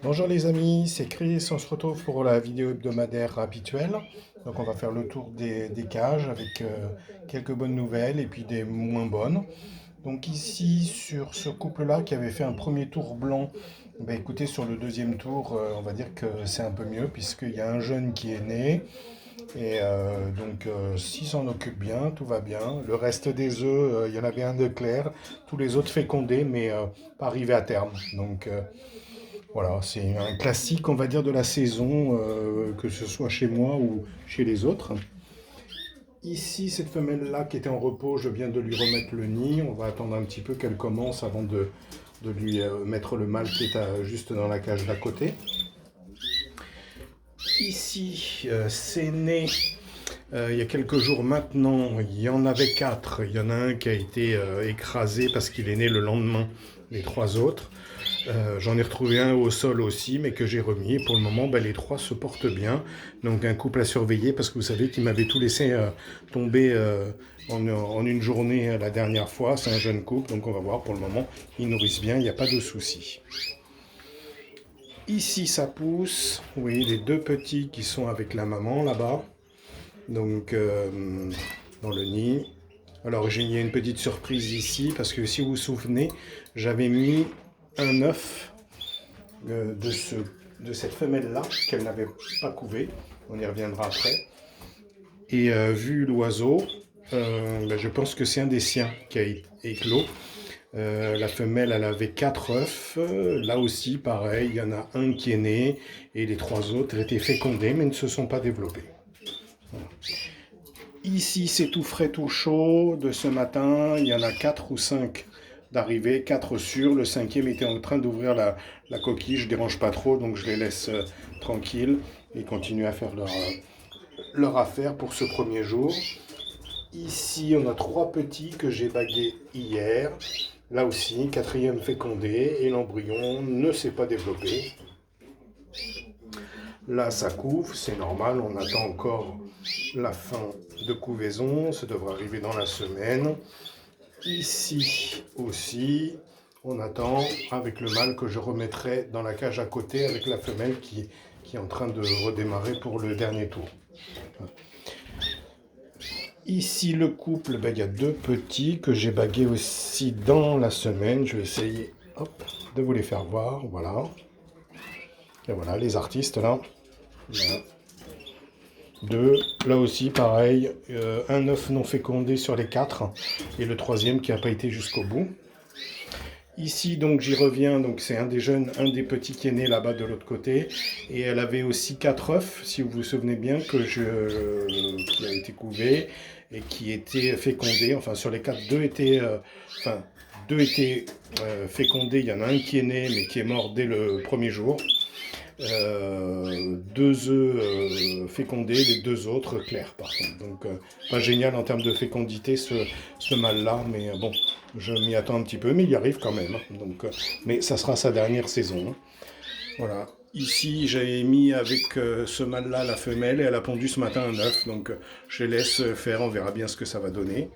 Bonjour les amis, c'est Chris, on se retrouve pour la vidéo hebdomadaire habituelle. Donc on va faire le tour des cages avec quelques bonnes nouvelles et puis des moins bonnes. Donc ici sur ce couple-là qui avait fait un premier tour blanc, bah écoutez sur le deuxième tour on va dire que c'est un peu mieux puisqu'il y a un jeune qui est né et s'il s'en occupe bien, tout va bien. Le reste des œufs, il y en avait un de clair, tous les autres fécondés mais pas arrivés à terme. Voilà, c'est un classique, on va dire, de la saison, que ce soit chez moi ou chez les autres. Ici, cette femelle-là qui était en repos, je viens de lui remettre le nid. On va attendre un petit peu qu'elle commence avant de lui mettre le mâle qui est juste dans la cage d'à côté. Ici, c'est né il y a quelques jours maintenant. Il y en avait quatre. Il y en a un qui a été écrasé parce qu'il est né le lendemain des trois autres. J'en ai retrouvé un au sol aussi, mais que j'ai remis. Et pour le moment, les trois se portent bien. Donc un couple à surveiller parce que vous savez qu'ils m'avaient tout laissé tomber en une journée la dernière fois. C'est un jeune couple, donc on va voir. Pour le moment, ils nourrissent bien, il n'y a pas de souci. Ici, ça pousse. Oui, les deux petits qui sont avec la maman là-bas. Donc dans le nid. Alors il y a une petite surprise ici parce que si vous vous souvenez, j'avais mis un œuf de cette femelle-là qu'elle n'avait pas couvé. On y reviendra après. Et vu l'oiseau, je pense que c'est un des siens qui a éclos. La femelle, elle avait 4 œufs. Là aussi, pareil, il y en a un qui est né et les trois autres étaient fécondés mais ne se sont pas développés. Voilà. Ici, c'est tout frais, tout chaud de ce matin. Il y en a 4 ou 5 d'arrivée, 4 sûrs. Le cinquième était en train d'ouvrir la coquille. Je ne dérange pas trop, donc je les laisse tranquilles. Ils continuent à faire leur affaire pour ce premier jour. Ici, on a 3 petits que j'ai bagués hier. Là aussi, quatrième fécondé et l'embryon ne s'est pas développé. Là, ça couve, c'est normal, on attend encore la fin de couvaison, ça devrait arriver dans la semaine. Ici aussi, on attend avec le mâle que je remettrai dans la cage à côté avec la femelle qui est en train de redémarrer pour le dernier tour. Ici, le couple, il y a 2 petits que j'ai bagués aussi dans la semaine. Je vais essayer de vous les faire voir. Voilà. Et voilà, les artistes là. Voilà. 2, là aussi pareil, un œuf non fécondé sur les 4 et le troisième qui n'a pas été jusqu'au bout. Ici donc j'y reviens, donc c'est un des jeunes, un des petits qui est né là-bas de l'autre côté et elle avait aussi 4 œufs, si vous vous souvenez bien, qui a été couvé et qui était fécondé. Enfin sur les 4, 2 étaient, fécondés. Il y en a un qui est né mais qui est mort dès le premier jour. 2 œufs fécondés, les 2 autres clairs par contre. Donc pas génial en termes de fécondité ce mâle-là, mais bon, je m'y attends un petit peu, mais il y arrive quand même. Donc, mais ça sera sa dernière saison. Voilà. Ici, j'avais mis avec ce mâle-là la femelle et elle a pondu ce matin un œuf. Donc je les laisse faire, on verra bien ce que ça va donner.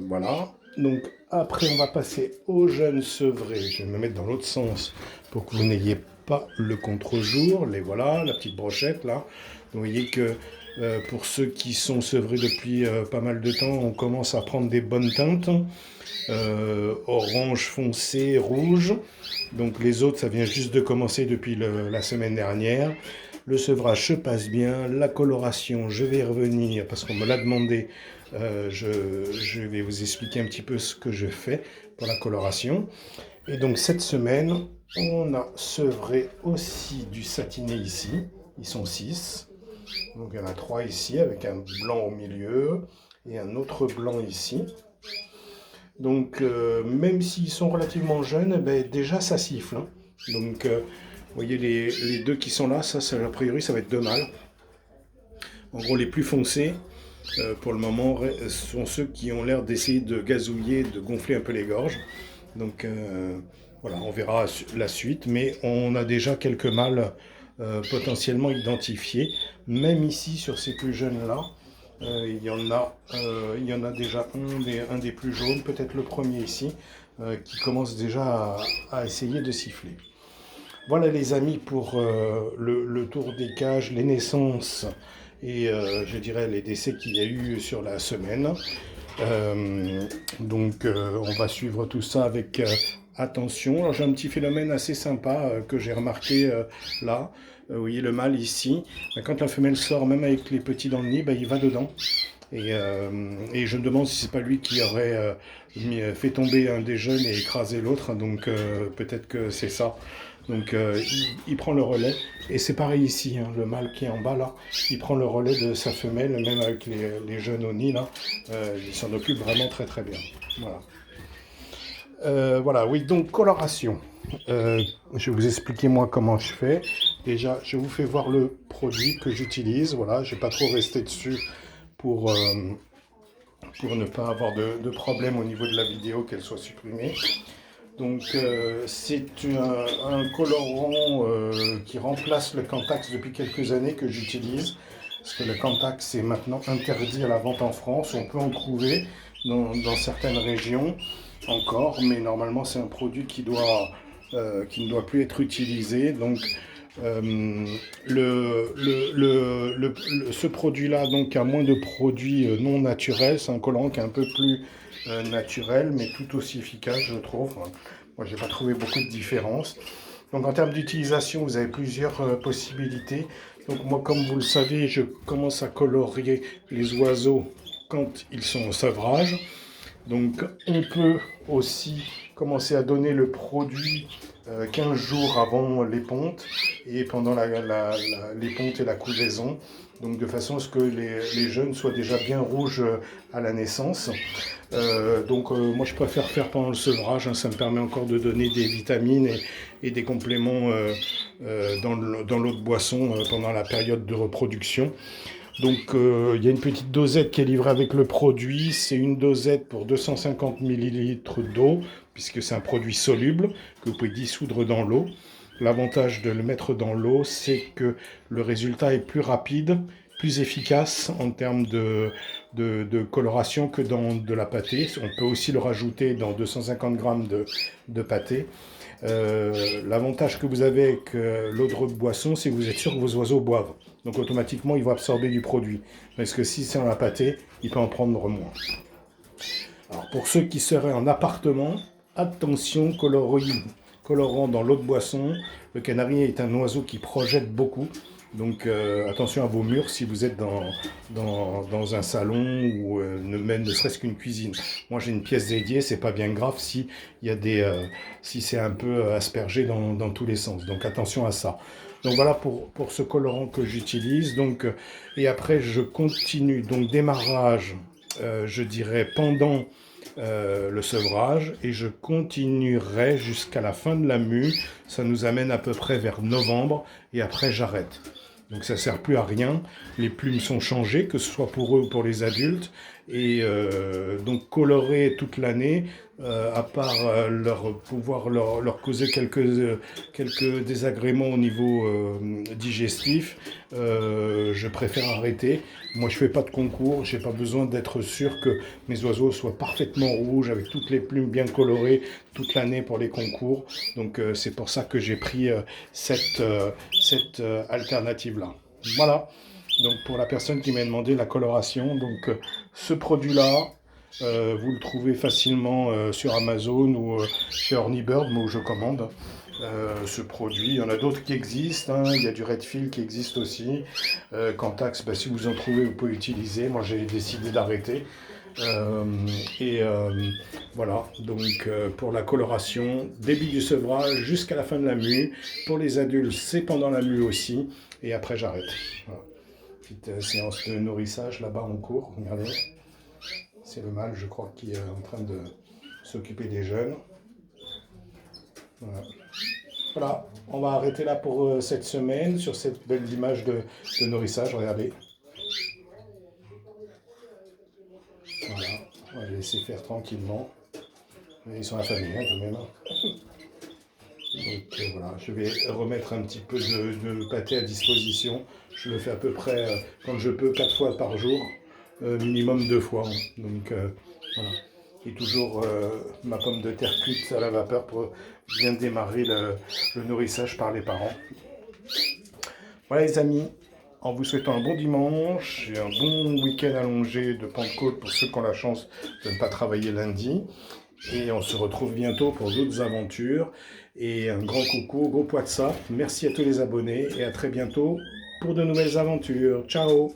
Voilà. Donc après, on va passer aux jeunes sevrés. Je vais me mettre dans l'autre sens pour que vous n'ayez pas le contre-jour. Les voilà, la petite brochette là. Vous voyez que pour ceux qui sont sevrés depuis pas mal de temps, on commence à prendre des bonnes teintes. Orange foncé, rouge. Donc les autres, ça vient juste de commencer depuis la semaine dernière. Le sevrage se passe bien. La coloration, je vais y revenir parce qu'on me l'a demandé. Je vais vous expliquer un petit peu ce que je fais pour la coloration. Et donc cette semaine, on a sevré aussi du satiné ici. Ils sont 6. Donc il y en a 3 ici avec un blanc au milieu et un autre blanc ici. Donc même s'ils sont relativement jeunes, déjà ça siffle. Hein. Donc vous voyez les 2 qui sont là, ça a priori ça va être 2 mâles. En gros les plus foncés, pour le moment, sont ceux qui ont l'air d'essayer de gazouiller, de gonfler un peu les gorges. Donc voilà, on verra la suite, mais on a déjà quelques mâles potentiellement identifiés. Même ici, sur ces plus jeunes-là, il y en a déjà un des plus jaunes, peut-être le premier ici, qui commence déjà à essayer de siffler. Voilà les amis pour le tour des cages, les naissances et je dirais les décès qu'il y a eu sur la semaine. On va suivre tout ça avec attention. Alors j'ai un petit phénomène assez sympa que j'ai remarqué là. Vous voyez le mâle ici. Quand la femelle sort, même avec les petits dans le nid, il va dedans. Et je me demande si c'est pas lui qui aurait fait tomber un des jeunes et écrasé l'autre. Donc peut-être que c'est ça. Donc il prend le relais. Et c'est pareil ici, hein, le mâle qui est en bas là, il prend le relais de sa femelle, même avec les jeunes au nid là. Il s'en occupe vraiment très très bien. Voilà. Voilà, oui, donc coloration. Je vais vous expliquer moi comment je fais. Déjà, je vous fais voir le produit que j'utilise. Voilà, je n'ai pas trop resté dessus pour ne pas avoir de problème au niveau de la vidéo, qu'elle soit supprimée. Donc c'est un colorant qui remplace le Cantax depuis quelques années que j'utilise. Parce que le Cantax est maintenant interdit à la vente en France. On peut en trouver dans certaines régions encore, mais normalement c'est un produit qui ne doit plus être utilisé. Donc ce produit-là donc a moins de produits non naturels. C'est un colorant qui est un peu plus naturel, mais tout aussi efficace, je trouve. Moi, j'ai pas trouvé beaucoup de différence. Donc, en termes d'utilisation, vous avez plusieurs possibilités. Donc, moi, comme vous le savez, je commence à colorier les oiseaux quand ils sont au sevrage. Donc, on peut aussi commencer à donner le produit 15 jours avant les pontes et pendant les pontes et la couvaison, donc de façon à ce que les jeunes soient déjà bien rouges à la naissance. Moi je préfère faire pendant le sevrage, hein, ça me permet encore de donner des vitamines et des compléments dans l'eau de boisson pendant la période de reproduction. Donc il y a une petite dosette qui est livrée avec le produit, c'est une dosette pour 250 ml d'eau, puisque c'est un produit soluble que vous pouvez dissoudre dans l'eau. L'avantage de le mettre dans l'eau, c'est que le résultat est plus rapide, plus efficace en termes de coloration que dans de la pâtée. On peut aussi le rajouter dans 250 g de pâtée. L'avantage que vous avez avec l'eau de boisson, c'est que vous êtes sûr que vos oiseaux boivent. Donc automatiquement, ils vont absorber du produit. Parce que si c'est en la pâtée, il peut en prendre moins. Alors pour ceux qui seraient en appartement, attention, colorant dans l'eau de boisson. Le canari est un oiseau qui projette beaucoup. Donc attention à vos murs si vous êtes dans un salon ou même ne serait-ce qu'une cuisine. Moi j'ai une pièce dédiée, c'est pas bien grave si c'est un peu aspergé dans tous les sens. Donc attention à ça. Donc voilà pour ce colorant que j'utilise. Et après je continue. Donc démarrage, je dirais pendant le sevrage et je continuerai jusqu'à la fin de la mue. Ça nous amène à peu près vers novembre et après j'arrête. Donc ça ne sert plus à rien. Les plumes sont changées, que ce soit pour eux ou pour les adultes. Et donc colorer toute l'année, à part pouvoir leur causer quelques désagréments au niveau digestif, je préfère arrêter. Moi je ne fais pas de concours, je n'ai pas besoin d'être sûr que mes oiseaux soient parfaitement rouges, avec toutes les plumes bien colorées toute l'année pour les concours. Donc c'est pour ça que j'ai pris cette alternative-là. Voilà, donc pour la personne qui m'a demandé la coloration, donc ce produit-là, vous le trouvez facilement sur Amazon ou chez Hornibird, moi où je commande ce produit. Il y en a d'autres qui existent, hein. Il y a du Redfield qui existe aussi. Cantax, si vous en trouvez, vous pouvez utiliser. Moi j'ai décidé d'arrêter. Voilà, donc pour la coloration, début du sevrage jusqu'à la fin de la mue. Pour les adultes, c'est pendant la mue aussi. Et après, j'arrête. Voilà. Petite séance de nourrissage là-bas en cours. Regardez, c'est le mâle, je crois, qui est en train de s'occuper des jeunes. Voilà. Voilà, on va arrêter là pour cette semaine sur cette belle image de nourrissage. Regardez. Voilà, on va les laisser faire tranquillement. Mais ils sont affamés hein, quand même. Donc voilà, je vais remettre un petit peu de pâté à disposition. Je le fais à peu près, quand je peux, 4 fois par jour, minimum 2 fois. Donc voilà. Et toujours ma pomme de terre cuite à la vapeur pour bien démarrer le nourrissage par les parents. Voilà les amis, en vous souhaitant un bon dimanche et un bon week-end allongé de Pentecôte pour ceux qui ont la chance de ne pas travailler lundi. Et on se retrouve bientôt pour d'autres aventures. Et un grand coucou, gros poids de ça. Merci à tous les abonnés et à très bientôt pour de nouvelles aventures. Ciao!